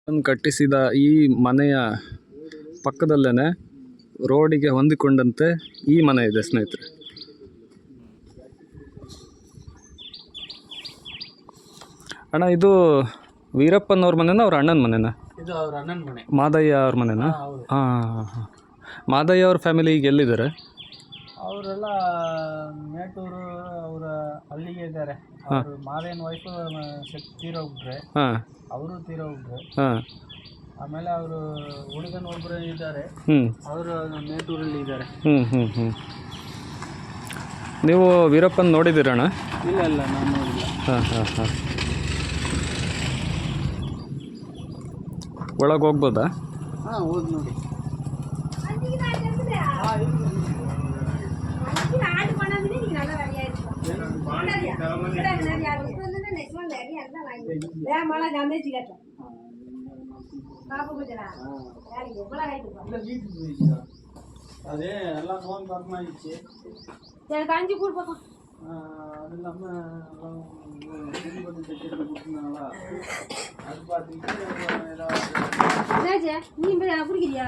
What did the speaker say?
ಕಟ್ಟಿಸಿದ ಈ ಮನೆಯ ಪಕ್ಕದಲ್ಲೇ ರೋಡಿಗೆ ಹೊಂದಿಕೊಂಡಂತೆ ಈ ಮನೆ ಇದೆ ಸ್ನೇಹಿತರೆ. ಅಣ್ಣ, ಇದು ವೀರಪ್ಪನವ್ರ ಮನೆನಾ ಅವ್ರ ಅಣ್ಣನ ಮನೆನಾ? ಇದು ಅವ್ರ ಅಣ್ಣನ ಮನೆ. ಮಾದಯ್ಯ ಅವ್ರ ಮನೆನಾ? ಹಾಂ. ಮಾದಯ್ಯ ಅವ್ರ ಫ್ಯಾಮಿಲಿ ಈಗ ಎಲ್ಲಿದ್ದಾರೆ? ಅವರೆಲ್ಲ ಮೇಟೂರು ಅವರ ಅಲ್ಲಿಗೆ ಇದ್ದಾರೆ. ಅವರು ಮಾದಯ್ಯನ ವೈಫು ತೀರೋಗ್ಬಿಟ್ರೆ, ಅವರು ತೀರೋಗ್ಬಿಟ್ರೆ, ಆಮೇಲೆ ಅವರು ಹುಡುಗನ ಒಬ್ಬರು ಇದ್ದಾರೆ, ಅವರು ಮೇಟೂರಲ್ಲಿ ಇದ್ದಾರೆ. ನೀವು ವೀರಪ್ಪನ್ ನೋಡಿದ್ದೀರಣ್ಣ? ಇಲ್ಲ, ನಾನು ನೋಡಿಲ್ಲ. ಹಾಂ. ಒಳಗೆ ಹೋಗ್ಬೋದಾ? ಹಾಂ, ಹೋಗಿ ನೋಡಿ. ಅದೇ ಎಲ್ಲ ನೋನ್ பார்க்கமாயிடுச்சு. சரி காஞ்சி கூடு பக்கம். அது இல்லாம இது பண்ணி செட் கொடுத்தனால அது பாத்தீங்கன்னா ஏதாவது என்னாச்சு? நீ குடிக்கிறியா?